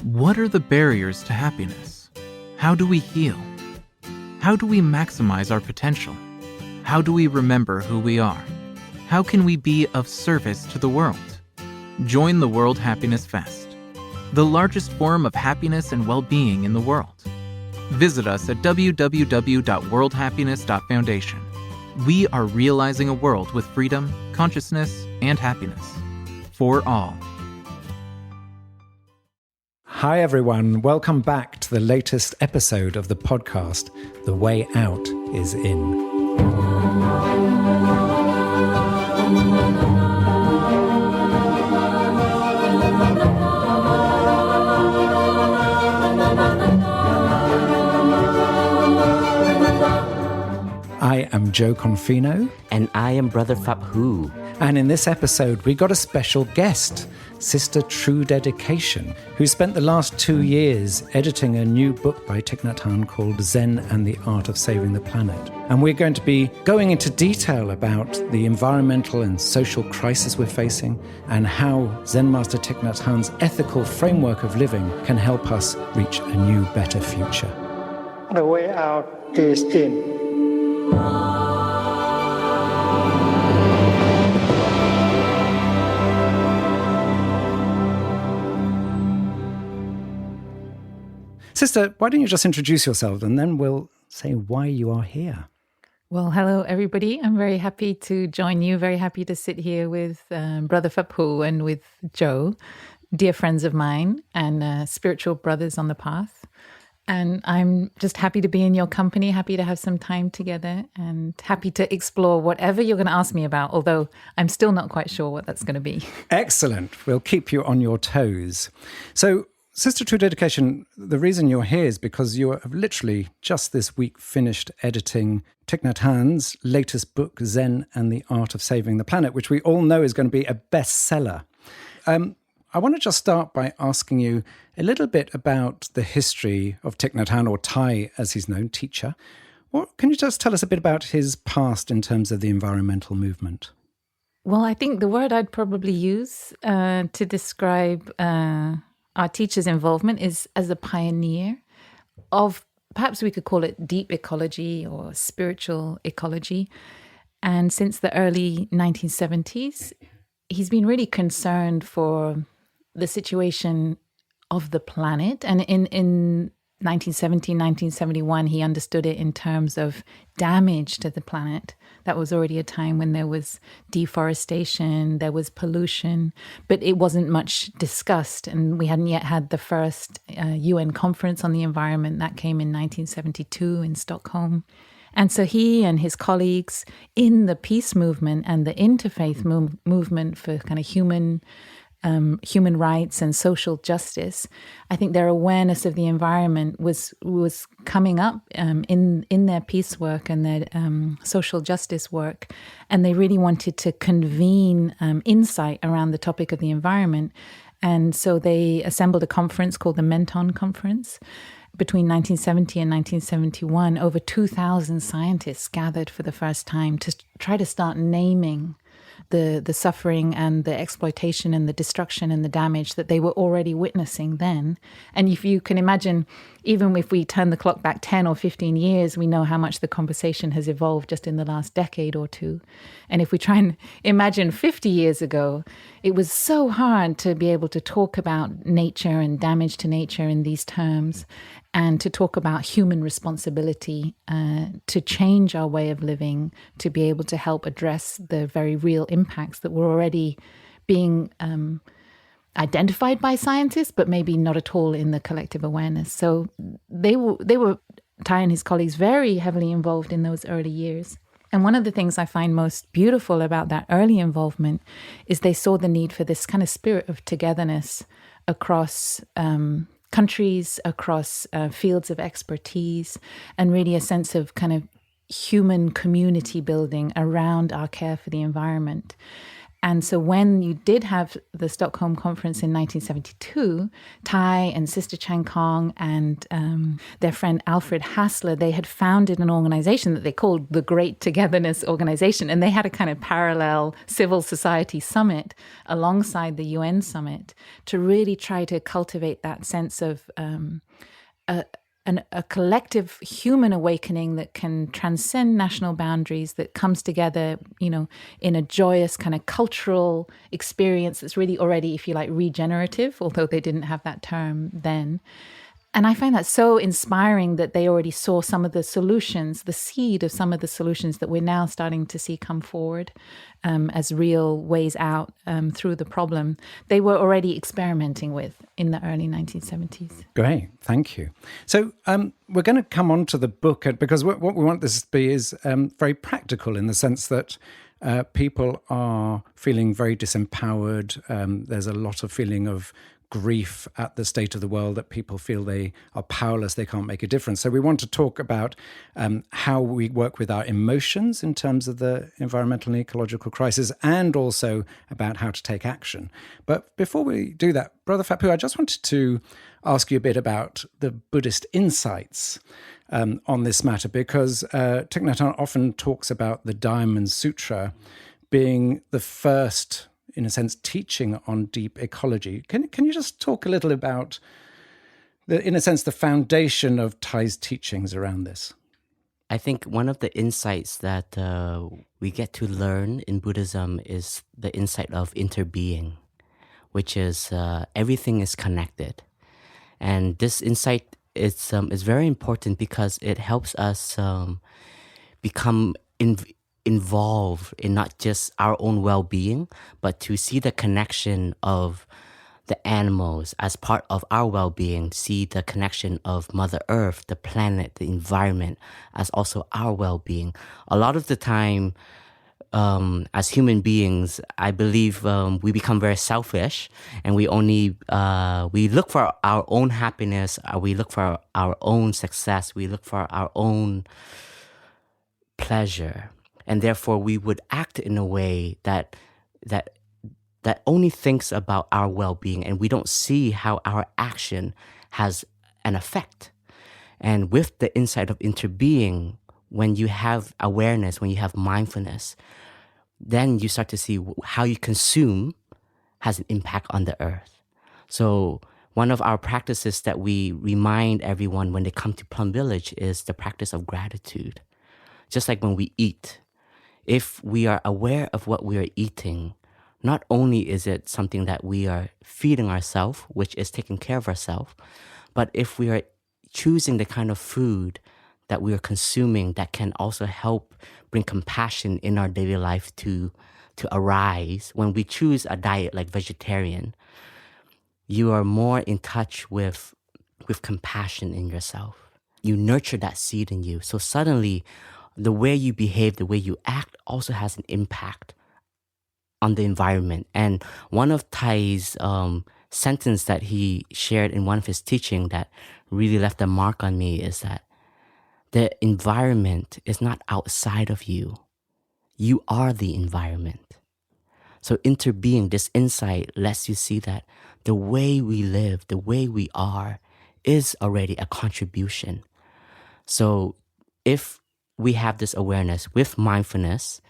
What are the barriers to happiness? How do we heal? How do we maximize our potential? How do we remember who we are? How can we be of service to the world? Join the World Happiness Fest, the largest forum of happiness and well-being in the world. Visit us at www.worldhappiness.foundation. We are realizing a world with freedom, consciousness, and happiness for all. Hi everyone, welcome back to the latest episode of the podcast, The Way Out is In. I am Joe Confino. And I am Brother Phap Huu. And in this episode, we got a special guest, Sister True Dedication, who spent the last 2 years editing a new book by Thich Nhat Hanh called Zen and the Art of Saving the Planet. And we're going to be going into detail about the environmental and social crisis we're facing and how Zen Master Thich Nhat Hanh's ethical framework of living can help us reach a new, better future. The way out is in. Sister, why don't you just introduce yourself and then we'll say why you are here. Well, hello, everybody. I'm very happy to join you. Very happy to sit here with Brother Phap Huu and with Joe, dear friends of mine and spiritual brothers on the path. And I'm just happy to be in your company, happy to have some time together and happy to explore whatever you're going to ask me about, although I'm still not quite sure what that's going to be. Excellent. We'll keep you on your toes. So, Sister True Dedication, the reason you're here is because you have literally just this week finished editing Thich Nhat Hanh's latest book, Zen and the Art of Saving the Planet, which we all know is going to be a bestseller. I want to just start by asking you a little bit about the history of Thich Nhat Hanh, or Thai as he's known, teacher. Can you just tell us a bit about his past in terms of the environmental movement? Well, I think the word I'd probably use to describe our teacher's involvement is as a pioneer of, perhaps we could call it deep ecology or spiritual ecology. And since the early 1970s, he's been really concerned for the situation of the planet. And in 1970, 1971, he understood it in terms of damage to the planet. That was already a time when there was deforestation, there was pollution, but it wasn't much discussed. And we hadn't yet had the first UN conference on the environment. That came in 1972 in Stockholm. And so he and his colleagues in the peace movement and the interfaith movement for kind of human rights and social justice, I think their awareness of the environment was coming up in their peace work and their social justice work. And they really wanted to convene insight around the topic of the environment. And so they assembled a conference called the Menton Conference. Between 1970 and 1971, over 2,000 scientists gathered for the first time to try to start naming the suffering and the exploitation and the destruction and the damage that they were already witnessing then. And if you can imagine, even if we turn the clock back 10 or 15 years, we know how much the conversation has evolved just in the last decade or two. And if we try and imagine 50 years ago, it was so hard to be able to talk about nature and damage to nature in these terms, and to talk about human responsibility to change our way of living, to be able to help address the very real impacts that were already being identified by scientists, but maybe not at all in the collective awareness. So they were, Thai and his colleagues, very heavily involved in those early years. And one of the things I find most beautiful about that early involvement is they saw the need for this kind of spirit of togetherness across countries, across fields of expertise, and really a sense of kind of human community building around our care for the environment. And so when you did have the Stockholm Conference in 1972, Tai and Sister Chan Kong and their friend Alfred Hassler, they had founded an organization that they called the Great Togetherness Organization. And they had a kind of parallel civil society summit alongside the UN summit to really try to cultivate that sense of a collective human awakening that can transcend national boundaries, that comes together, in a joyous kind of cultural experience that's really already, if you like, regenerative, although they didn't have that term then. And I find that so inspiring that they already saw some of the solutions, the seed of some of the solutions that we're now starting to see come forward as real ways out through the problem. They were already experimenting with in the early 1970s. Great, thank you. So we're going to come on to the book, because what we want this to be is very practical in the sense that people are feeling very disempowered. There's a lot of feeling of grief at the state of the world, that people feel they are powerless, they can't make a difference. So we want to talk about how we work with our emotions in terms of the environmental and ecological crisis, and also about how to take action. But before we do that, Brother Phap Huu, I just wanted to ask you a bit about the Buddhist insights on this matter, because Thich Nhat Hanh often talks about the Diamond Sutra being the first, in a sense, teaching on deep ecology. Can you just talk a little about, in a sense, the foundation of Thay's teachings around this? I think one of the insights that we get to learn in Buddhism is the insight of interbeing, which is everything is connected. And this insight is very important because it helps us become involved in not just our own well-being, but to see the connection of the animals as part of our well-being, see the connection of Mother Earth, the planet, the environment as also our well-being. A lot of the time, as human beings, I believe we become very selfish, and we only we look for our own happiness, we look for our own success, we look for our own pleasure. And therefore, we would act in a way that only thinks about our well-being, and we don't see how our action has an effect. And with the insight of interbeing, when you have awareness, when you have mindfulness, then you start to see how you consume has an impact on the earth. So one of our practices that we remind everyone when they come to Plum Village is the practice of gratitude. Just like when we eat, if we are aware of what we are eating, not only is it something that we are feeding ourselves, which is taking care of ourselves, but if we are choosing the kind of food that we are consuming that can also help bring compassion in our daily life to arise, when we choose a diet like vegetarian, you are more in touch with compassion in yourself. You nurture that seed in you. So suddenly, the way you behave, the way you act also has an impact on the environment. And one of Thay's sentence that he shared in one of his teaching that really left a mark on me is that the environment is not outside of you. You are the environment. So interbeing, this insight lets you see that the way we live, the way we are, is already a contribution. So if we have this awareness with mindfulness,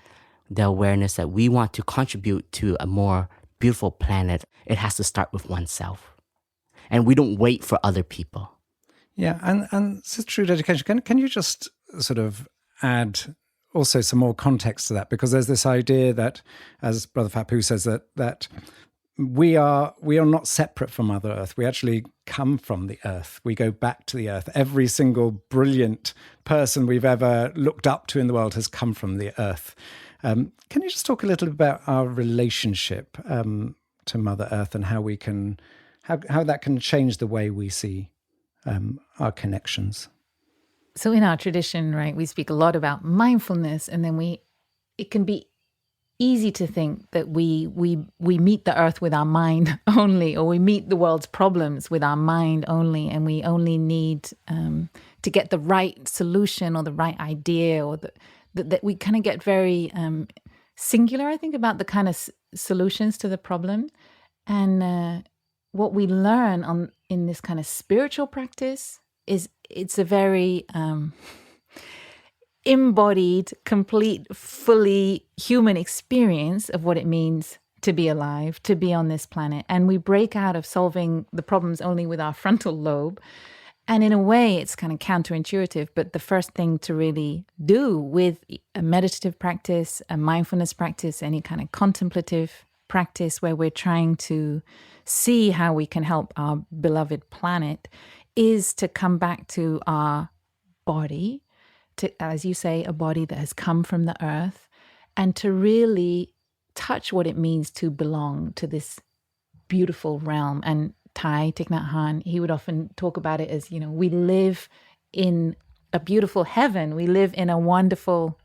the awareness that we want to contribute to a more beautiful planet, it has to start with oneself. And we don't wait for other people. Yeah, and Sister True Dedication, can you just sort of add also some more context to that? Because there's this idea that, as Brother Phap Huu says, that we are not separate from Mother Earth. We actually come from the earth. We go back to the earth. Every single brilliant person we've ever looked up to in the world has come from the earth. Can you just talk a little about our relationship to Mother Earth and how we can, how that can change the way we see our connections? So in our tradition, right, we speak a lot about mindfulness, and then it can be easy to think that we meet the earth with our mind only, or we meet the world's problems with our mind only, and we only need to get the right solution or the right idea, or that we kind of get very singular, I think, about the kind of solutions to the problem. And what we learn in this kind of spiritual practice is it's a very embodied, complete, fully human experience of what it means to be alive, to be on this planet. And we break out of solving the problems only with our frontal lobe. And in a way, it's kind of counterintuitive. But the first thing to really do with a meditative practice, a mindfulness practice, any kind of contemplative practice where we're trying to see how we can help our beloved planet is to come back to our body, to, as you say, a body that has come from the earth, and to really touch what it means to belong to this beautiful realm. And Thai Thich Nhat Hanh, he would often talk about it as, we live in a beautiful heaven. We live in a wonderful,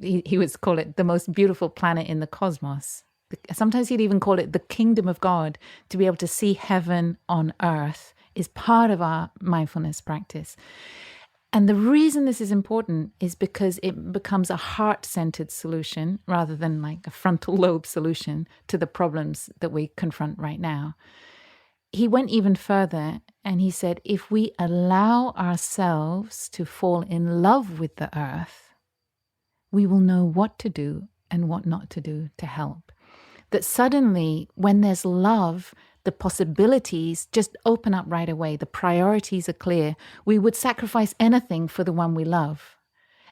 he would call it the most beautiful planet in the cosmos. Sometimes he'd even call it the kingdom of God. To be able to see heaven on earth is part of our mindfulness practice. And the reason this is important is because it becomes a heart-centered solution rather than like a frontal lobe solution to the problems that we confront right now. He went even further and he said, if we allow ourselves to fall in love with the earth, we will know what to do and what not to do to help. That suddenly, when there's love, the possibilities just open up right away. The priorities are clear. We would sacrifice anything for the one we love.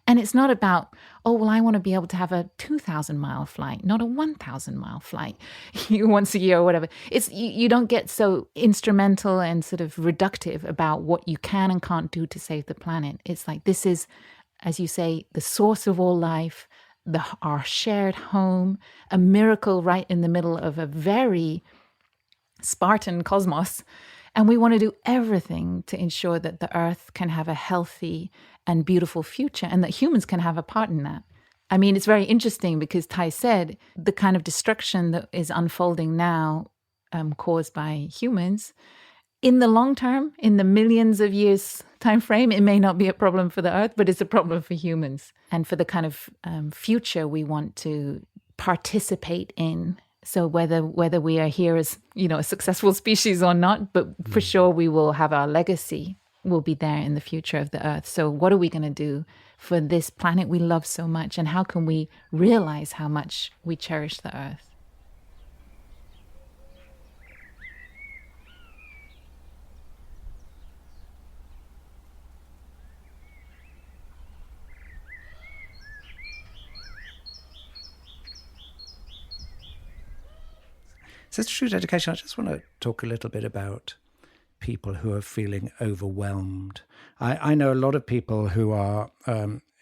And it's not about, I want to be able to have a 2,000-mile flight, not a 1,000-mile flight once a year or whatever. It's you don't get so instrumental and sort of reductive about what you can and can't do to save the planet. It's like this is, as you say, the source of all life, our shared home, a miracle right in the middle of a very Spartan cosmos. And we want to do everything to ensure that the earth can have a healthy and beautiful future and that humans can have a part in that. I mean, it's very interesting because Thai said the kind of destruction that is unfolding now caused by humans, in the long term, in the millions of years time frame, it may not be a problem for the earth, but it's a problem for humans and for the kind of future we want to participate in. So whether we are here as, a successful species or not, but for sure we will have our legacy will be there in the future of the earth. So what are we going to do for this planet we love so much? And how can we realize how much we cherish the earth? Sister True Dedication, I just want to talk a little bit about people who are feeling overwhelmed. I know a lot of people who are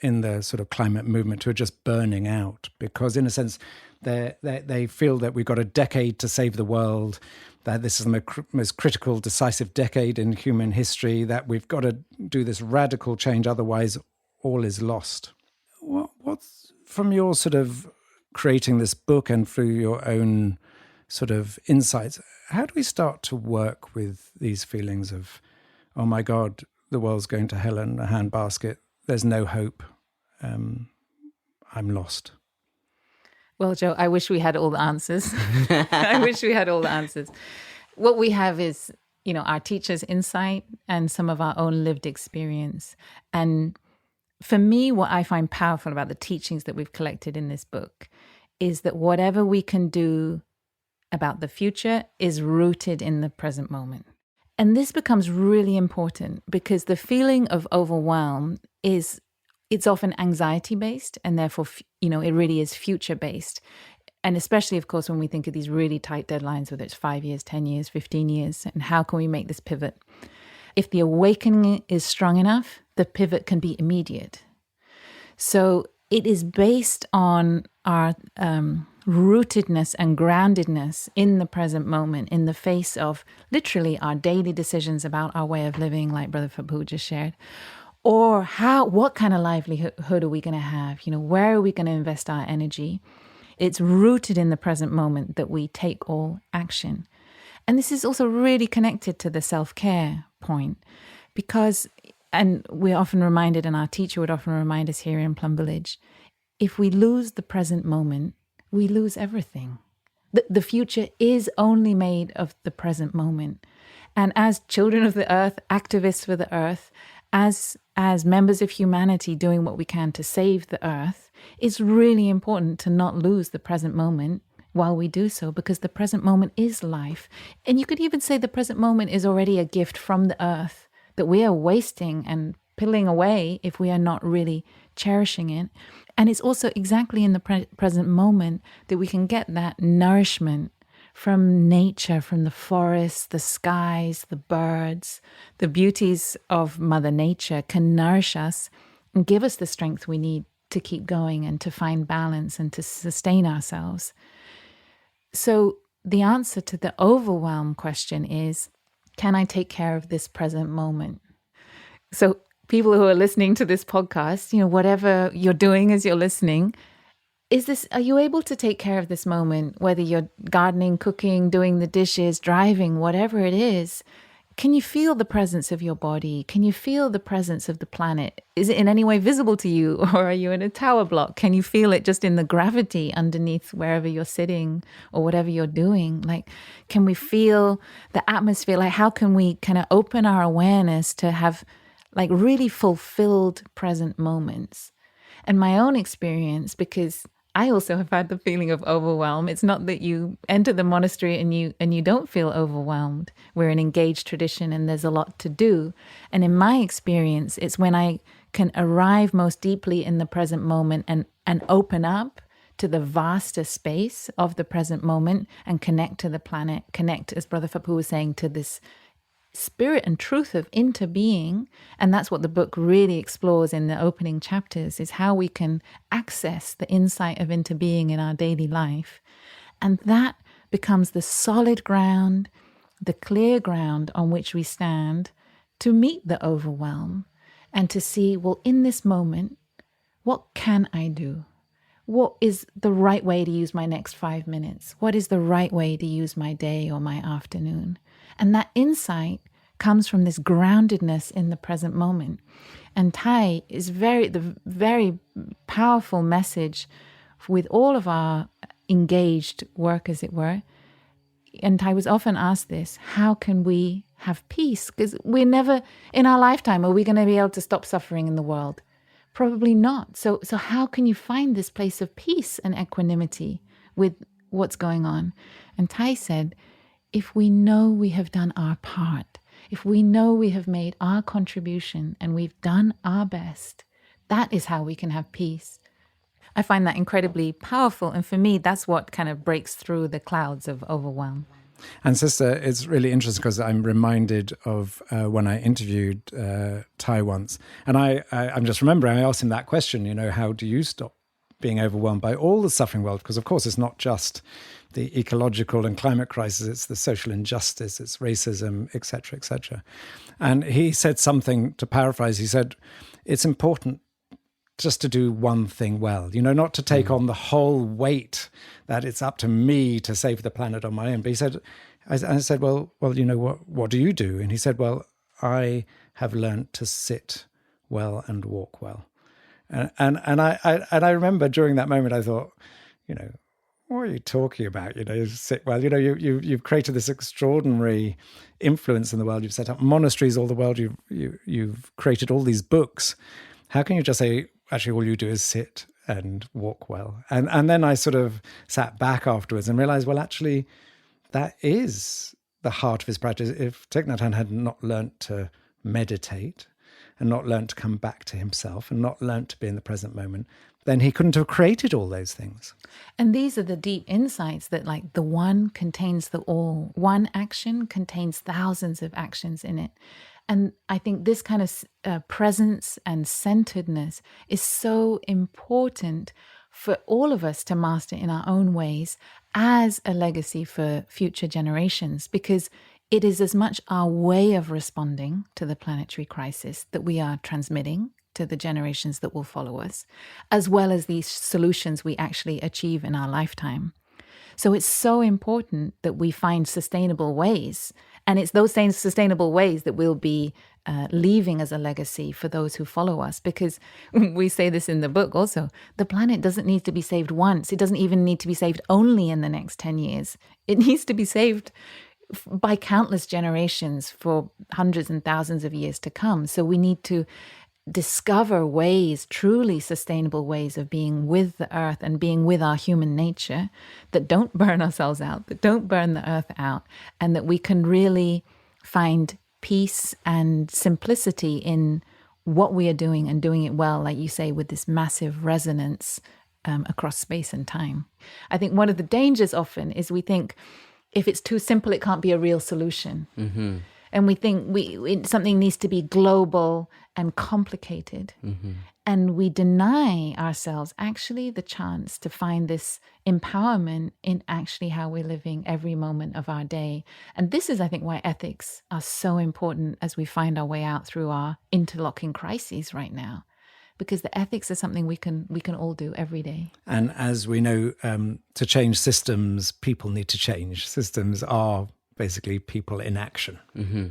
in the sort of climate movement who are just burning out because, in a sense, they feel that we've got a decade to save the world, that this is the most critical, decisive decade in human history, that we've got to do this radical change, otherwise all is lost. What's from your sort of creating this book and through your own sort of insights, how do we start to work with these feelings of, oh my God, the world's going to hell in a handbasket, there's no hope, I'm lost? Well, Joe, I wish we had all the answers. I wish we had all the answers. What we have is, our teachers' insight and some of our own lived experience. And for me, what I find powerful about the teachings that we've collected in this book is that whatever we can do about the future is rooted in the present moment. And this becomes really important because the feeling of overwhelm it's often anxiety-based and therefore, it really is future-based. And especially, of course, when we think of these really tight deadlines, whether it's 5 years, 10 years, 15 years, and how can we make this pivot? If the awakening is strong enough, the pivot can be immediate. So it is based on our rootedness and groundedness in the present moment, in the face of literally our daily decisions about our way of living, like Brother Phap Huu just shared, or what kind of livelihood are we going to have? Where are we going to invest our energy? It's rooted in the present moment that we take all action. And this is also really connected to the self-care point because, and we're often reminded, and our teacher would often remind us here in Plum Village, if we lose the present moment, we lose everything. The future is only made of the present moment. And as children of the earth, activists for the earth, as members of humanity doing what we can to save the earth, it's really important to not lose the present moment while we do so, because the present moment is life. And you could even say the present moment is already a gift from the earth that we are wasting and piddling away if we are not really cherishing it. And it's also exactly in the present moment that we can get that nourishment from nature, from the forests, the skies, the birds. The beauties of Mother Nature can nourish us and give us the strength we need to keep going and to find balance and to sustain ourselves. So the answer to the overwhelm question is, can I take care of this present moment? So people who are listening to this podcast, whatever you're doing as you're listening, are you able to take care of this moment, whether you're gardening, cooking, doing the dishes, driving, whatever it is? Can you feel the presence of your body? Can you feel the presence of the planet? Is it in any way visible to you, or are you in a tower block? Can you feel it just in the gravity underneath wherever you're sitting or whatever you're doing? Like, can we feel the atmosphere? Like, how can we kind of open our awareness to have like really fulfilled present moments? And my own experience, because I also have had the feeling of overwhelm. It's not that you enter the monastery and you don't feel overwhelmed. We're an engaged tradition and there's a lot to do. And in my experience, it's when I can arrive most deeply in the present moment and open up to the vaster space of the present moment and connect to the planet, connect, as Brother Phap Huu was saying, to this spirit and truth of interbeing. And that's what the book really explores in the opening chapters, is how we can access the insight of interbeing in our daily life. And that becomes the solid ground, the clear ground on which we stand to meet the overwhelm and to see, well, in this moment, what can I do? What is the right way to use my next 5 minutes? What is the right way to use my day or my afternoon? And that insight comes from this groundedness in the present moment. And Thai is the very powerful message with all of our engaged work, as it were. And Thai was often asked this: how can we have peace? Because we're never, in our lifetime, are we going to be able to stop suffering in the world? Probably not. So how can you find this place of peace and equanimity with what's going on? And Thai said, if we know we have done our part, if we know we have made our contribution and we've done our best, that is how we can have peace. I find that incredibly powerful. And for me, that's what kind of breaks through the clouds of overwhelm. And Sister, it's really interesting because I'm reminded of when I interviewed Thai once. And I'm just remembering, I asked him that question, how do you stop being overwhelmed by all the suffering world? Because, of course, it's not just the ecological and climate crisis, it's the social injustice, it's racism, et cetera, et cetera. And he said something, to paraphrase, he said, it's important just to do one thing well, not to take on the whole weight that it's up to me to save the planet on my own. But he said, I said, well, what do you do? And he said, well, I have learned to sit well and walk well. And I remember during that moment, I thought, what are you talking about? Sit well. You've created this extraordinary influence in the world. You've set up monasteries all the world. You've created all these books. How can you just say, actually, all you do is sit and walk well? And then I sort of sat back afterwards and realized, well, actually, that is the heart of his practice. If Thich Nhat Hanh had not learnt to meditate and not learnt to come back to himself and not learnt to be in the present moment, then he couldn't have created all those things. And these are the deep insights that, like, the one contains the all. One action contains thousands of actions in it. And I think this kind of presence and centeredness is so important for all of us to master in our own ways as a legacy for future generations, because it is as much our way of responding to the planetary crisis that we are transmitting to the generations that will follow us, as well as these solutions we actually achieve in our lifetime. So it's so important that we find sustainable ways. And it's those same sustainable ways that we'll be leaving as a legacy for those who follow us. Because we say this in the book also, the planet doesn't need to be saved once. It doesn't even need to be saved only in the next 10 years. It needs to be saved by countless generations for hundreds and thousands of years to come. So we need to discover ways, truly sustainable ways of being with the earth and being with our human nature that don't burn ourselves out, that don't burn the earth out, and that we can really find peace and simplicity in what we are doing and doing it well, like you say, with this massive resonance across space and time. I think one of the dangers often is we think if it's too simple, it can't be a real solution. Mm-hmm. And we think something needs to be global and complicated. Mm-hmm. And we deny ourselves actually the chance to find this empowerment in actually how we're living every moment of our day. And this is, I think, why ethics are so important as we find our way out through our interlocking crises right now. Because the ethics is something we can all do every day. And as we know, to change systems, people need to change. Systems are basically people in action. Mm-hmm.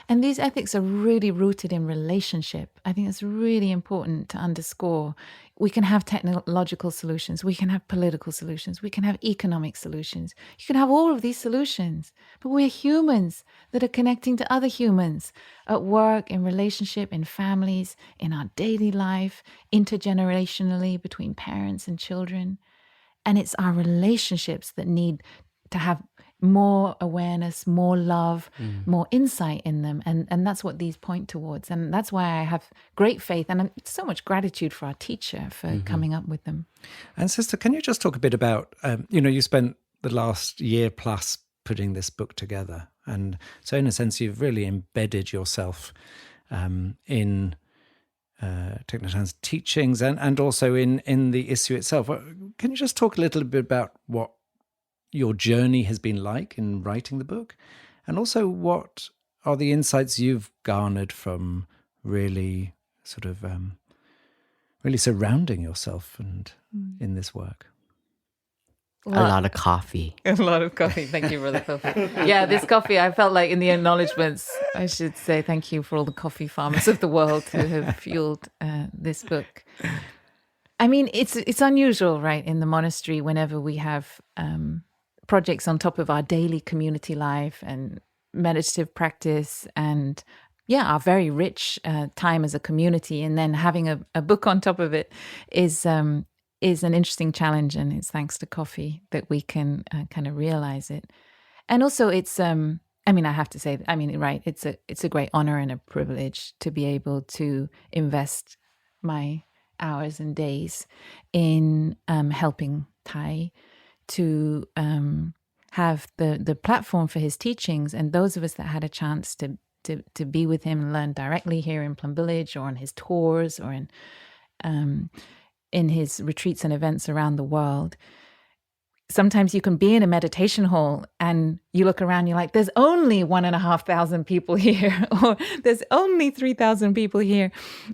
And these ethics are really rooted in relationship. I think it's really important to underscore. We can have technological solutions. We can have political solutions. We can have economic solutions. You can have all of these solutions. But we're humans that are connecting to other humans at work, in relationship, in families, in our daily life, intergenerationally between parents and children. And it's our relationships that need to have more awareness, more love, more insight in them. And that's what these point towards. And that's why I have great faith and so much gratitude for our teacher for coming up with them. And Sister, can you just talk a bit about, you spent the last year plus putting this book together. And so in a sense, you've really embedded yourself in Thich Nhat Hanh's teachings and also in the issue itself. Can you just talk a little bit about what your journey has been like in writing the book, and also what are the insights you've garnered from really sort of really surrounding yourself and in this work? A lot of coffee. A lot of coffee. Thank you for the coffee. Yeah, this coffee, I felt like in the acknowledgements, I should say thank you for all the coffee farmers of the world who have fueled this book. I mean, it's unusual, right, in the monastery whenever we have projects on top of our daily community life and meditative practice and our very rich time as a community, and then having a book on top of it is an interesting challenge, and it's thanks to coffee that we can kind of realize it. And also it's I have to say, right, it's a great honor and a privilege to be able to invest my hours and days in helping Thai to have the platform for his teachings. And those of us that had a chance to be with him and learn directly here in Plum Village or on his tours or in his retreats and events around the world, sometimes you can be in a meditation hall and you look around, you're like, there's only 1,500 people here, or there's only 3,000 people here.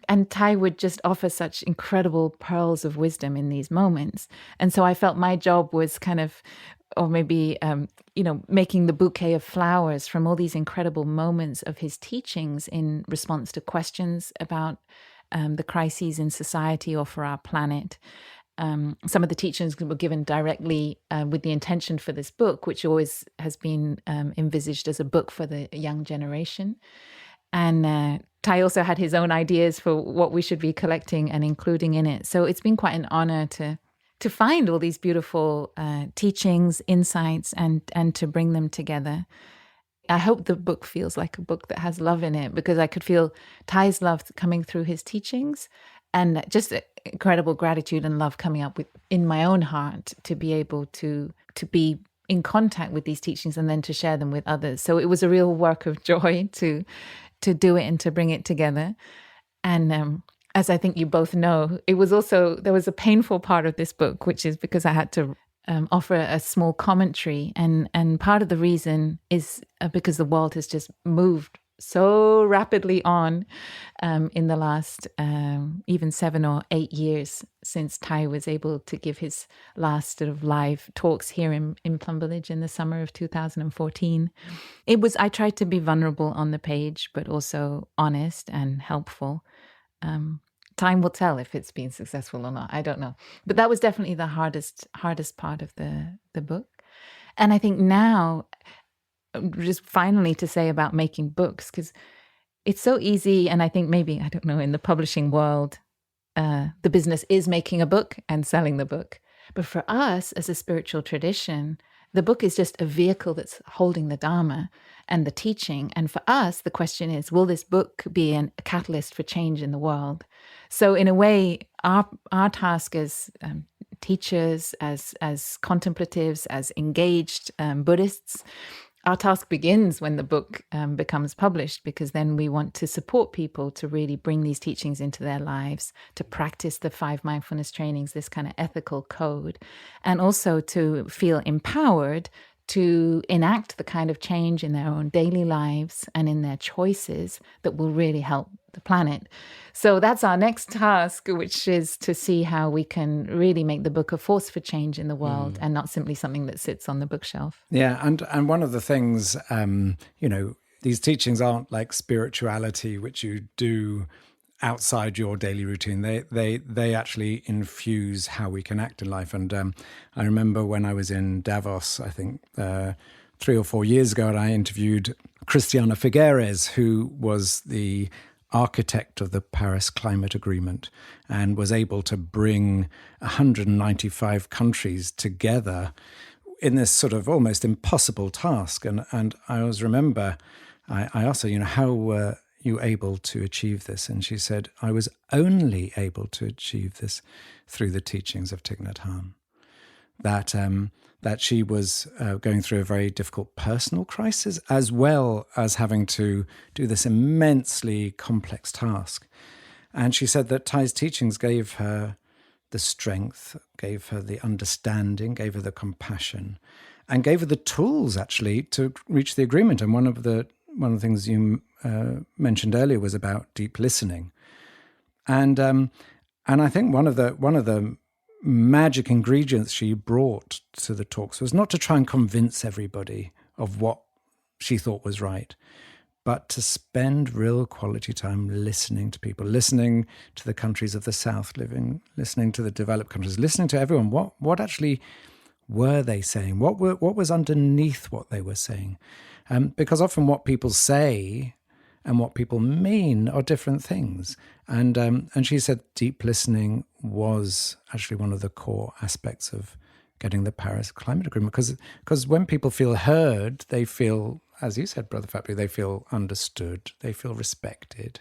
And Thai would just offer such incredible pearls of wisdom in these moments. And so I felt my job was kind of, or maybe, making the bouquet of flowers from all these incredible moments of his teachings in response to questions about the crises in society or for our planet. Some of the teachings were given directly with the intention for this book, which always has been envisaged as a book for the young generation. And Thai also had his own ideas for what we should be collecting and including in it. So it's been quite an honor to find all these beautiful teachings, insights, and to bring them together. I hope the book feels like a book that has love in it, because I could feel Thai's love coming through his teachings, and just incredible gratitude and love coming up in my own heart to be able to be in contact with these teachings and then to share them with others. So it was a real work of joy to do it and to bring it together. And as I think you both know, there was a painful part of this book, which is because I had to offer a small commentary. And part of the reason is because the world has just moved so rapidly on in the last even 7 or 8 years since Tai was able to give his last sort of live talks here in Plum Village in the summer of 2014. I tried to be vulnerable on the page, but also honest and helpful. Time will tell if it's been successful or not. I don't know. But that was definitely the hardest part of the book. And I think now, just finally to say about making books, because it's so easy. And I think maybe, I don't know, in the publishing world, the business is making a book and selling the book. But for us as a spiritual tradition, the book is just a vehicle that's holding the Dharma and the teaching. And for us, the question is, will this book be a catalyst for change in the world? So in a way, our task as teachers, as contemplatives, as engaged Buddhists, our task begins when the book becomes published, because then we want to support people to really bring these teachings into their lives, to practice the 5 mindfulness trainings, this kind of ethical code, and also to feel empowered to enact the kind of change in their own daily lives and in their choices that will really help the planet. So that's our next task, which is to see how we can really make the book a force for change in the world and not simply something that sits on the bookshelf. Yeah, and one of the things, these teachings aren't like spirituality, which you do outside your daily routine. They actually infuse how we can act in life. And I remember when I was in Davos, I think 3 or 4 years ago, and I interviewed Christiana Figueres, who was the architect of the Paris Climate Agreement and was able to bring 195 countries together in this sort of almost impossible task. And I always remember, I asked her, how were you able to achieve this? And she said, I was only able to achieve this through the teachings of Thich Nhat Hanh. That she was going through a very difficult personal crisis, as well as having to do this immensely complex task. And she said that Thai's teachings gave her the strength, gave her the understanding, gave her the compassion, and gave her the tools, actually, to reach the agreement. And one of the things you mentioned earlier was about deep listening. And I think one of the magic ingredients she brought to the talks was not to try and convince everybody of what she thought was right, but to spend real quality time listening to people, listening to the countries of the South, listening to the developed countries, listening to everyone. What actually were they saying? What was underneath what they were saying? Because often what people say and what people mean are different things. And she said deep listening was actually one of the core aspects of getting the Paris Climate Agreement. Because when people feel heard, they feel, as you said, Brother Phap Huu, they feel understood, they feel respected.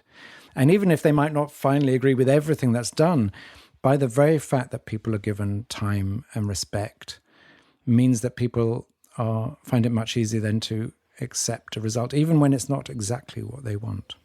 And even if they might not finally agree with everything that's done, by the very fact that people are given time and respect means that people find it much easier then to accept a result, even when it's not exactly what they want.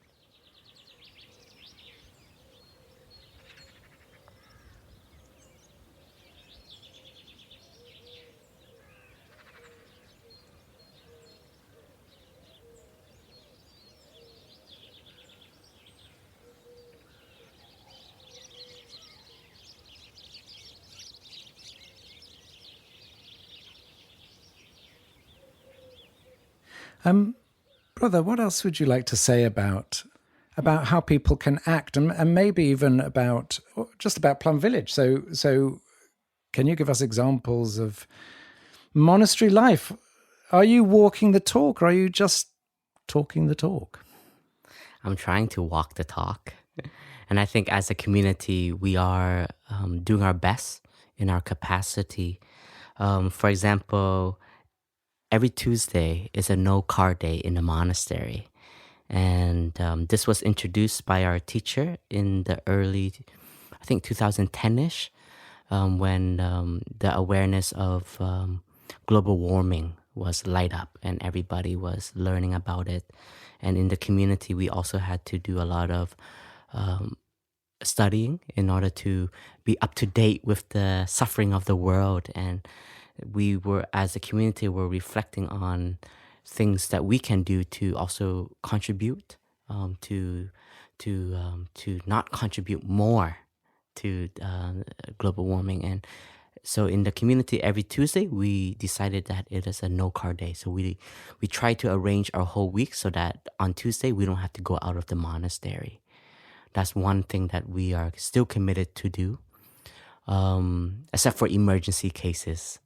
Brother, what else would you like to say about how people can act, and maybe even about Plum Village? So can you give us examples of monastery life? Are you walking the talk, or are you just talking the talk? I'm trying to walk the talk. And I think as a community, we are doing our best in our capacity. For example, every Tuesday is a no-car day in the monastery. And this was introduced by our teacher in the early, I think 2010-ish, when the awareness of global warming was light up and everybody was learning about it. And in the community, we also had to do a lot of studying in order to be up to date with the suffering of the world. And we were, as a community, were reflecting on things that we can do to also contribute to not contribute more to global warming. And so in the community, every Tuesday, we decided that it is a no-car day. So we try to arrange our whole week so that on Tuesday, we don't have to go out of the monastery. That's one thing that we are still committed to do, except for emergency cases.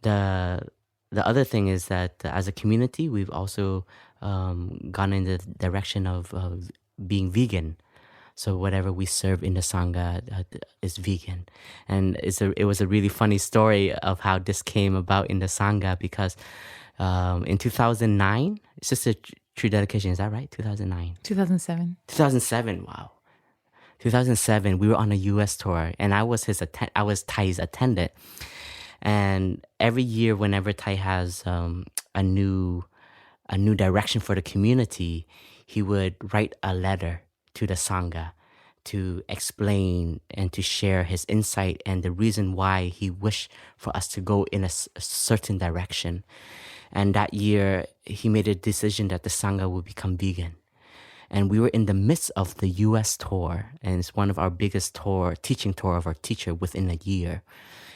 The other thing is that as a community, we've also gone in the direction of being vegan. So whatever we serve in the Sangha is vegan. And it was a really funny story of how this came about in the Sangha, because in 2009, Sister True Dedication, is that right? 2009? 2007. 2007, wow. 2007, we were on a U.S. tour, and I was Thai's attendant. And every year, whenever Thai has a new direction for the community, he would write a letter to the Sangha to explain and to share his insight and the reason why he wished for us to go in a certain direction. And that year, he made a decision that the Sangha would become vegan. And we were in the midst of the U.S. tour, and it's one of our biggest teaching tour of our teacher within a year.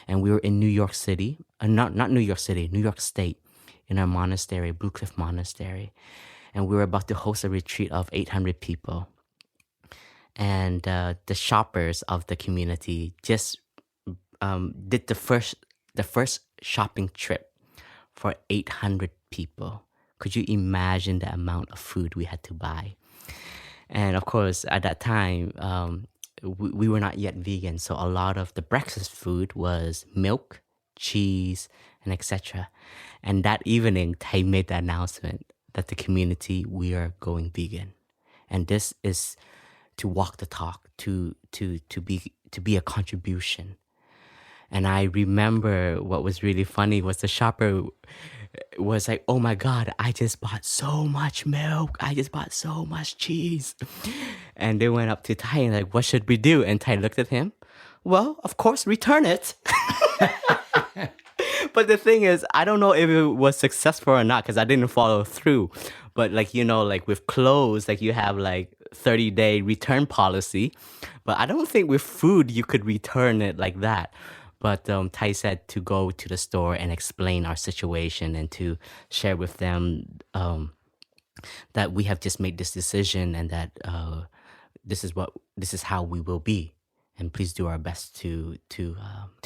And we were in New York City, not New York City, New York State, in our monastery, Blue Cliff Monastery. And we were about to host a retreat of 800 people. And the shoppers of the community just did the first shopping trip for 800 people. Could you imagine the amount of food we had to buy? And of course, at that time, we were not yet vegan. So a lot of the breakfast food was milk, cheese, and etc. And that evening, Thai made the announcement that the community, we are going vegan. And this is to walk the talk, to be a contribution. And I remember what was really funny was the shopper was like, oh my God, I just bought so much milk. I just bought so much cheese. And they went up to Thai and like, what should we do? And Thai looked at him. Well, of course, return it. But the thing is, I don't know if it was successful or not because I didn't follow through. But like, like with clothes, like you have like 30-day return policy. But I don't think with food, you could return it like that. But Thai said to go to the store and explain our situation and to share with them that we have just made this decision and that this is how we will be, and please do our best to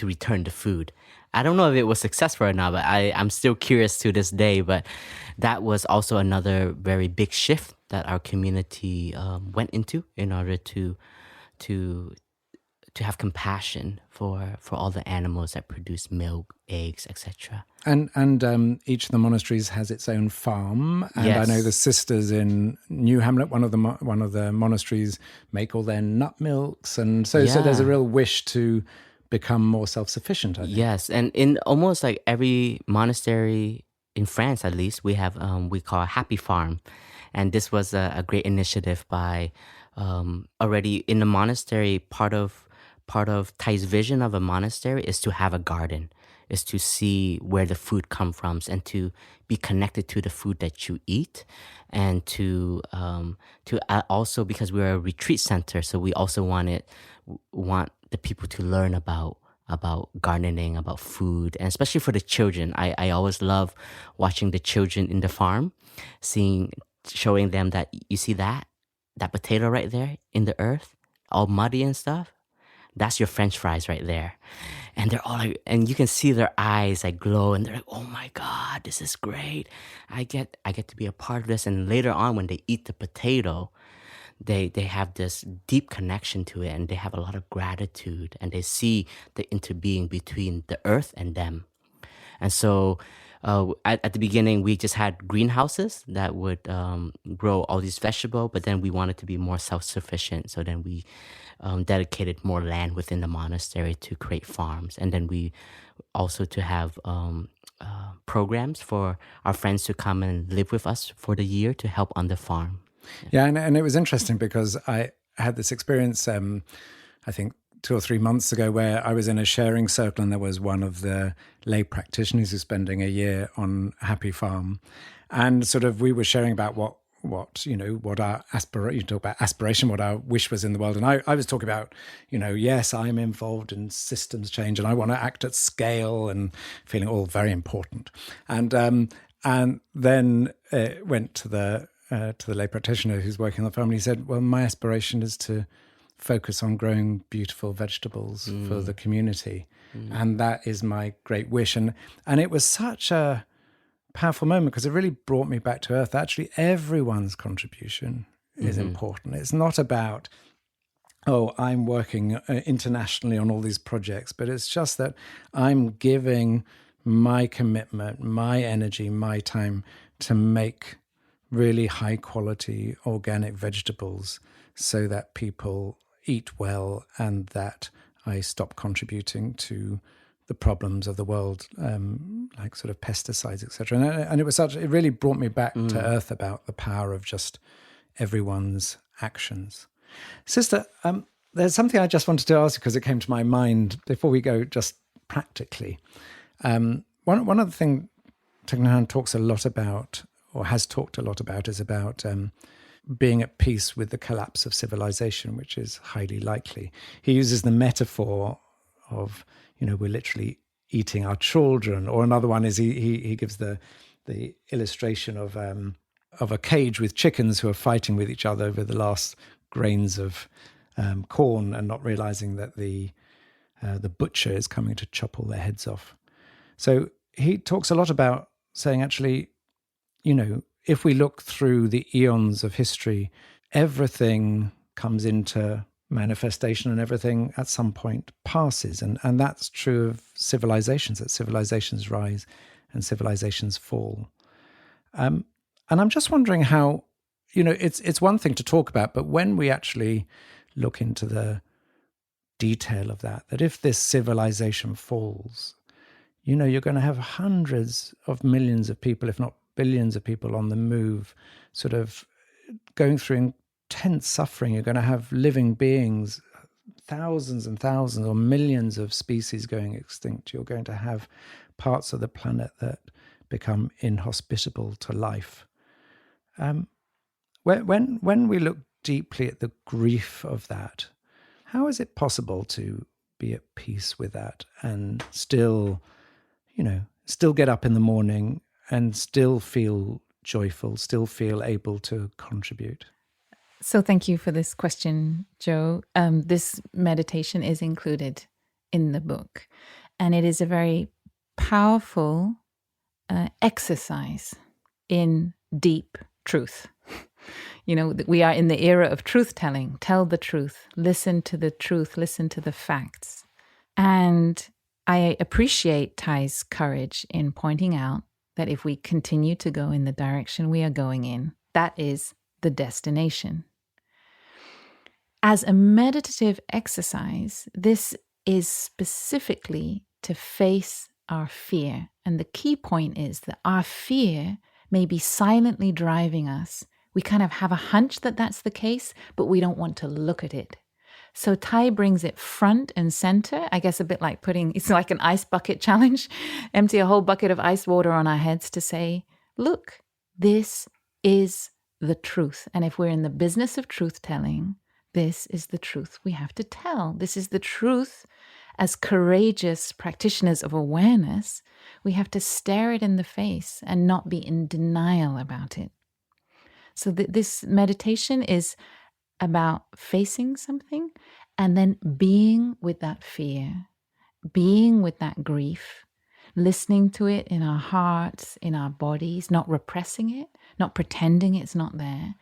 return the food. I don't know if it was successful or not, but I'm still curious to this day. But that was also another very big shift that our community went into in order to have compassion for all the animals that produce milk, eggs, etc. And each of the monasteries has its own farm. And Yes. I know the sisters in New Hamlet, one of the monasteries, make all their nut milks, and so there's a real wish to become more self-sufficient, I think. Yes, and in almost like every monastery in France, at least, we have we call a happy farm, and this was a great initiative by already in the monastery. Part of Thai's vision of a monastery is to have a garden, is to see where the food comes from and to be connected to the food that you eat, and to also, because we're a retreat center, so we also want the people to learn about gardening, about food, and especially for the children. I always love watching the children in the farm, showing them that you see that potato right there in the earth, all muddy and stuff. That's your French fries right there. And they're all like, and you can see their eyes like glow, and they're like, oh my God, this is great. I get to be a part of this. And later on, when they eat the potato, they have this deep connection to it, and they have a lot of gratitude, and they see the interbeing between the earth and them. And so at the beginning, we just had greenhouses that would grow all these vegetables, but then we wanted to be more self-sufficient. So then we dedicated more land within the monastery to create farms. And then we also to have programs for our friends to come and live with us for the year to help on the farm. Yeah, and it was interesting because I had this experience, I think 2 or 3 months ago where I was in a sharing circle and there was one of the lay practitioners who's spending a year on Happy Farm. And sort of we were sharing about what our aspiration, you talk about aspiration, what our wish was in the world. And I was talking about, yes, I'm involved in systems change and I want to act at scale and feeling all very important. And then went to the lay practitioner who's working on the farm, and he said, well, my aspiration is to focus on growing beautiful vegetables for the community. And that is my great wish. And it was such a powerful moment because it really brought me back to earth. Actually, everyone's contribution is important. It's not about, I'm working internationally on all these projects, but it's just that I'm giving my commitment, my energy, my time to make really high quality organic vegetables so that people eat well and that I stop contributing to the problems of the world, like sort of pesticides, etc. And it really brought me back to earth about the power of just everyone's actions. Sister, there's something I just wanted to ask you because it came to my mind before we go just practically. One of the things Thich Nhat Hanh talks a lot about, or has talked a lot about, is about being at peace with the collapse of civilization, which is highly likely. He uses the metaphor of, we're literally eating our children. Or another one is he gives the illustration of a cage with chickens who are fighting with each other over the last grains of corn and not realizing that the butcher is coming to chop all their heads off. So he talks a lot about saying, actually, if we look through the eons of history, everything comes into manifestation and everything at some point passes. And that's true of civilizations, that civilizations rise and civilizations fall. And I'm just wondering how, it's one thing to talk about, but when we actually look into the detail of that if this civilization falls, you're going to have hundreds of millions of people, if not billions of people on the move, sort of going through intense suffering. You're going to have living beings, thousands and thousands or millions of species going extinct. You're going to have parts of the planet that become inhospitable to life. When we look deeply at the grief of that, how is it possible to be at peace with that and still get up in the morning and still feel joyful, still feel able to contribute? So thank you for this question, Joe. This meditation is included in the book, and it is a very powerful exercise in deep truth. We are in the era of truth-telling. Tell the truth, listen to the truth, listen to the facts. And I appreciate Thay's courage in pointing out that if we continue to go in the direction we are going in, that is the destination. As a meditative exercise, this is specifically to face our fear. And the key point is that our fear may be silently driving us. We kind of have a hunch that that's the case, but we don't want to look at it. So Thay brings it front and center, I guess a bit like it's like an ice bucket challenge, empty a whole bucket of ice water on our heads to say, look, this is the truth. And if we're in the business of truth telling, this is the truth we have to tell. This is the truth. As courageous practitioners of awareness, we have to stare it in the face and not be in denial about it. So this meditation is about facing something and then being with that fear, being with that grief, listening to it in our hearts, in our bodies, not repressing it, not pretending it's not there,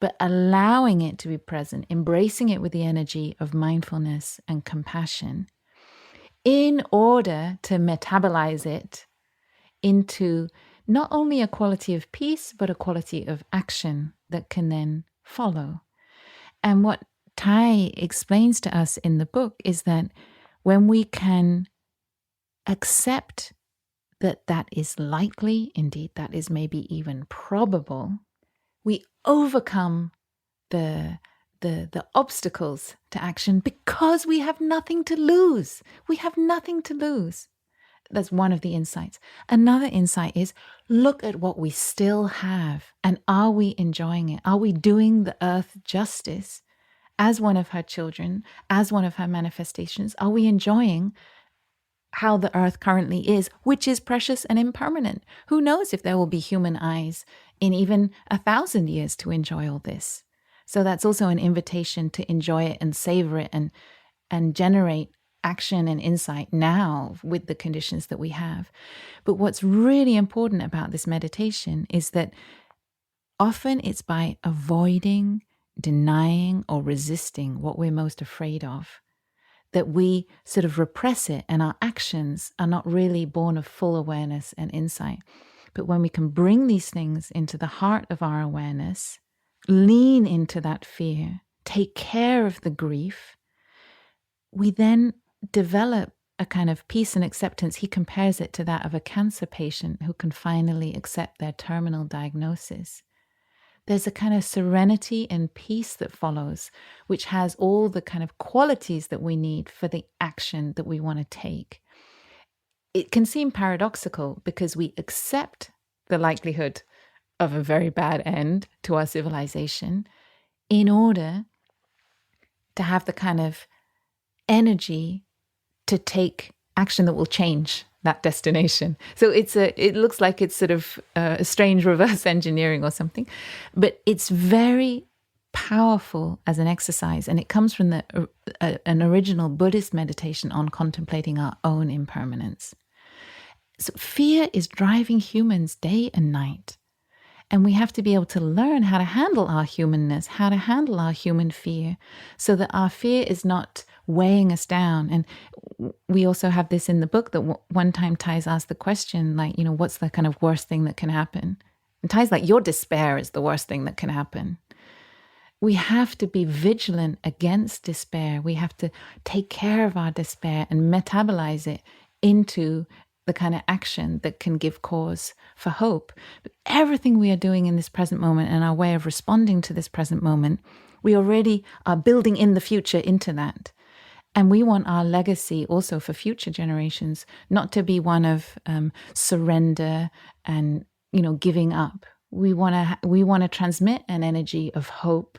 but allowing it to be present, embracing it with the energy of mindfulness and compassion in order to metabolize it into not only a quality of peace, but a quality of action that can then follow. And what Thay explains to us in the book is that when we can accept that that is likely, indeed that is maybe even probable, we overcome the the obstacles to action because we have nothing to lose. We have nothing to lose. That's one of the insights. Another insight is look at what we still have, and are we enjoying it? Are we doing the earth justice as one of her children, as one of her manifestations? Are we enjoying how the earth currently is, which is precious and impermanent? Who knows if there will be human eyes in even 1,000 years to enjoy all this? So that's also an invitation to enjoy it and savor it and generate action and insight now with the conditions that we have. But what's really important about this meditation is that often it's by avoiding, denying, or resisting what we're most afraid of that we sort of repress it, and our actions are not really born of full awareness and insight. But when we can bring these things into the heart of our awareness, lean into that fear, take care of the grief, we then develop a kind of peace and acceptance. He compares it to that of a cancer patient who can finally accept their terminal diagnosis. There's a kind of serenity and peace that follows, which has all the kind of qualities that we need for the action that we want to take. It can seem paradoxical because we accept the likelihood of a very bad end to our civilization in order to have the kind of energy to take action that will change that destination. So it looks like it's sort of a strange reverse engineering or something, but it's very powerful as an exercise, and it comes from an original Buddhist meditation on contemplating our own impermanence. So fear is driving humans day and night. And we have to be able to learn how to handle our humanness, how to handle our human fear, so that our fear is not weighing us down. And we also have this in the book that one time Thais asked the question, like, what's the kind of worst thing that can happen? And Thais like, your despair is the worst thing that can happen. We have to be vigilant against despair. We have to take care of our despair and metabolize it into the kind of action that can give cause for hope. But everything we are doing in this present moment and our way of responding to this present moment, we already are building in the future into that. And we want our legacy also for future generations not to be one of surrender and, giving up. We want to transmit an energy of hope,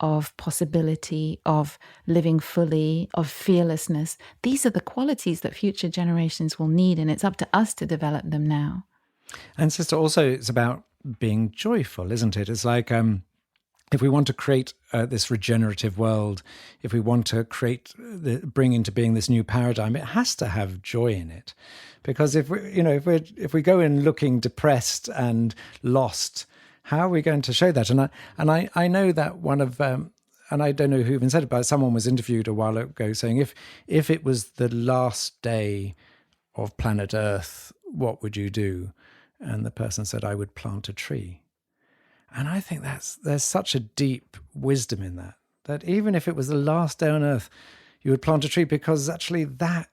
of possibility, of living fully, of fearlessness. These are the qualities that future generations will need, and it's up to us to develop them now. And sister, also it's about being joyful, isn't it? It's like if we want to create this regenerative world, if we want to bring into being this new paradigm, it has to have joy in it. Because if we go in looking depressed and lost, how are we going to show that? And I know that one of and I don't know who even said it, but someone was interviewed a while ago saying if it was the last day of planet Earth, what would you do? And the person said, I would plant a tree. And I think there's such a deep wisdom in that even if it was the last day on Earth, you would plant a tree, because actually that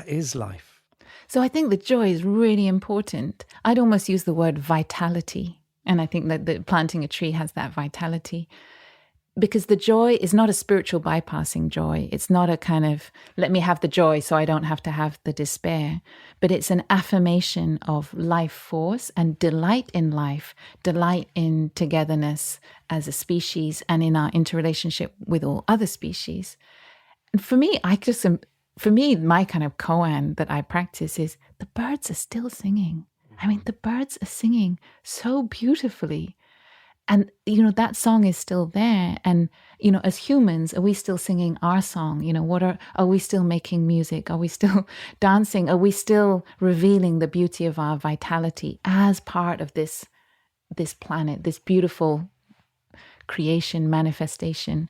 is life. So I think the joy is really important. I'd almost use the word vitality. And I think that planting a tree has that vitality, because the joy is not a spiritual bypassing joy. It's not a kind of, let me have the joy so I don't have to have the despair. But it's an affirmation of life force and delight in life, delight in togetherness as a species and in our interrelationship with all other species. And for me, my kind of koan that I practice is the birds are still singing. I mean, the birds are singing so beautifully. And, that song is still there. And, as humans, are we still singing our song? Are we still making music? Are we still dancing? Are we still revealing the beauty of our vitality as part of this planet, this beautiful creation, manifestation?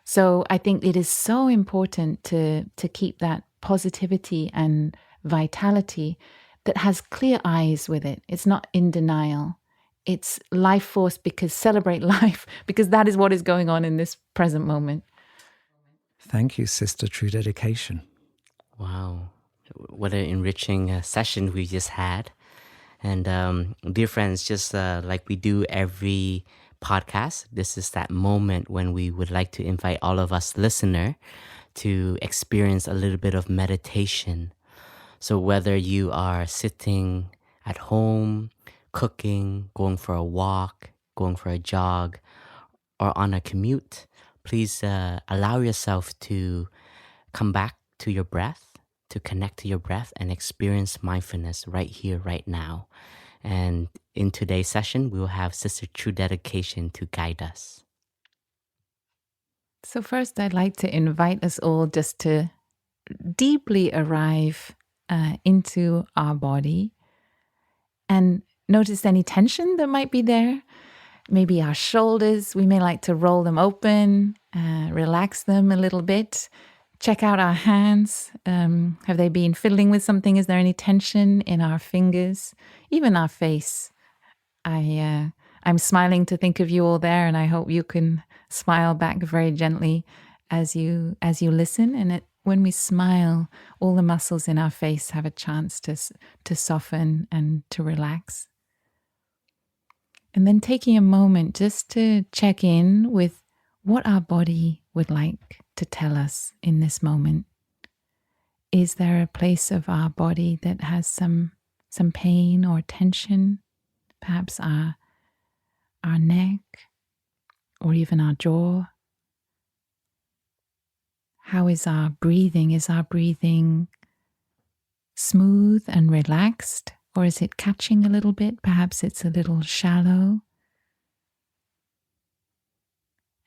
So I think it is so important to keep that positivity and vitality that has clear eyes with it. It's not in denial. It's life force, because celebrate life, because that is what is going on in this present moment. Thank you, Sister True Dedication. Wow. What an enriching session we just had. And dear friends, just like we do every podcast, this is that moment when we would like to invite all of us listener to experience a little bit of meditation. So whether you are sitting at home, cooking, going for a walk, going for a jog, or on a commute, please allow yourself to come back to your breath, to connect to your breath and experience mindfulness right here, right now. And in today's session, we will have Sister True Dedication to guide us. So first, I'd like to invite us all just to deeply arrive into our body and notice any tension that might be there. Maybe our shoulders, we may like to roll them open, relax them a little bit. Check out our hands. Have they been fiddling with something? Is there any tension in our fingers? Even our face. I'm smiling to think of you all there, and I hope you can smile back very gently as you listen. And when we smile, all the muscles in our face have a chance to soften and to relax. And then taking a moment just to check in with what our body would like to tell us in this moment. Is there a place of our body that has some pain or tension? Perhaps our neck or even our jaw. How is our breathing? Is our breathing smooth and relaxed? Or is it catching a little bit? Perhaps it's a little shallow.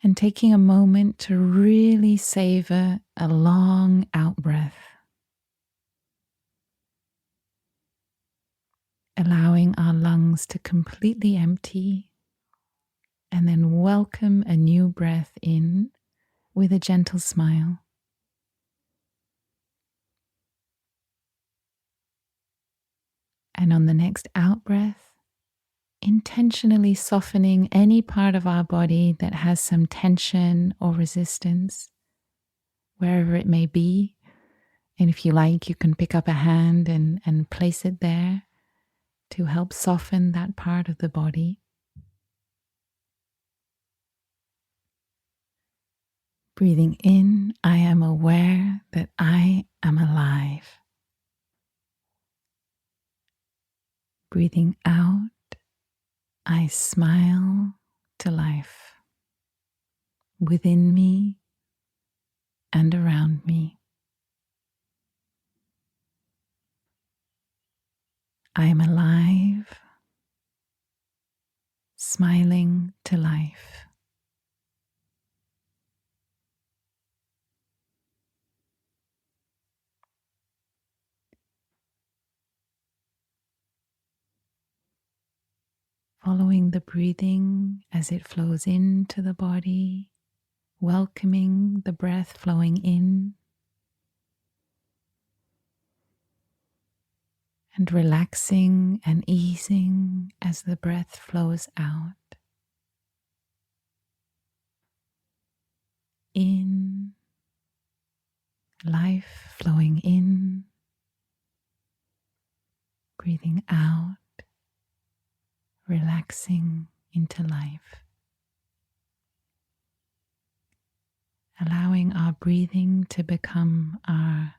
And taking a moment to really savor a long out breath. Allowing our lungs to completely empty and then welcome a new breath in with a gentle smile. And on the next out breath, intentionally softening any part of our body that has some tension or resistance, wherever it may be. And if you like, you can pick up a hand and place it there to help soften that part of the body. Breathing in, I am aware that I am alive. Breathing out, I smile to life within me and around me. I am alive, smiling to life. Following the breathing as it flows into the body, welcoming the breath flowing in, and relaxing and easing as the breath flows out. In, life flowing in, breathing out, relaxing into life. Allowing our breathing to become our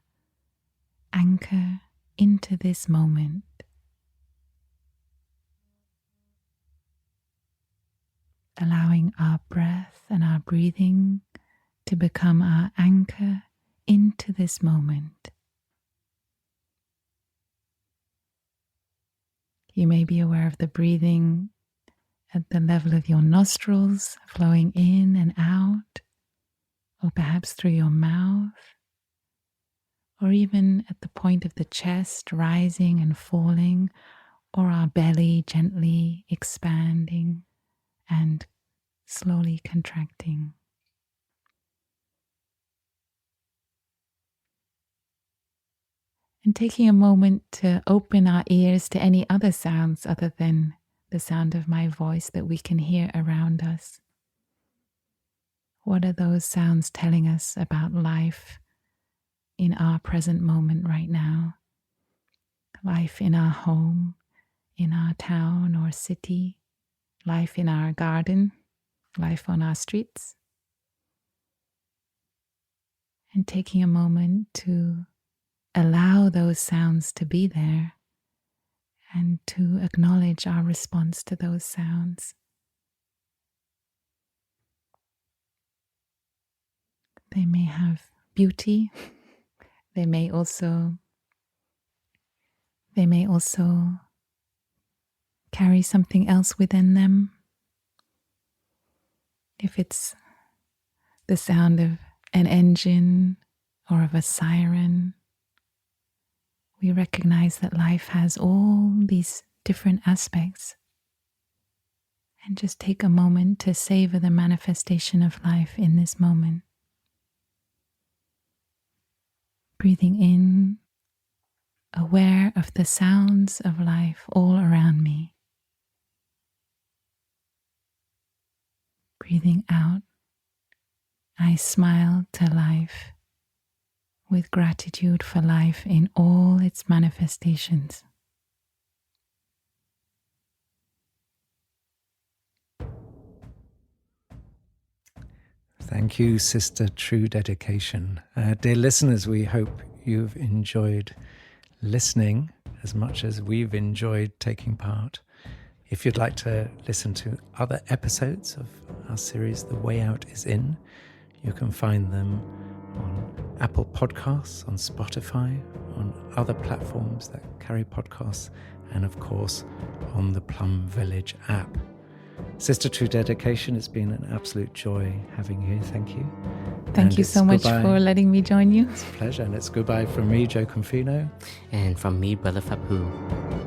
anchor into this moment. Allowing our breath and our breathing to become our anchor into this moment. You may be aware of the breathing at the level of your nostrils, flowing in and out, or perhaps through your mouth, or even at the point of the chest, rising and falling, or our belly gently expanding and slowly contracting. And taking a moment to open our ears to any other sounds other than the sound of my voice that we can hear around us. What are those sounds telling us about life in our present moment right now? Life in our home, in our town or city, life in our garden, life on our streets, and taking a moment to allow those sounds to be there and to acknowledge our response to those sounds. They may have beauty. They may also carry something else within them. If it's the sound of an engine or of a siren, we recognize that life has all these different aspects. And just take a moment to savor the manifestation of life in this moment. Breathing in, aware of the sounds of life all around me. Breathing out, I smile to life with gratitude for life in all its manifestations. Thank you, Sister True Dedication. Dear listeners, we hope you've enjoyed listening as much as we've enjoyed taking part. If you'd like to listen to other episodes of our series, The Way Out is In, you can find them on Apple Podcasts, on Spotify, on other platforms that carry podcasts, and of course on the Plum Village app. Sister True Dedication, it's been an absolute joy having you. Thank you. Thank you so much for letting me join you. It's a pleasure. And it's goodbye from me, Joe Confino. And from me, Brother Phap Huu.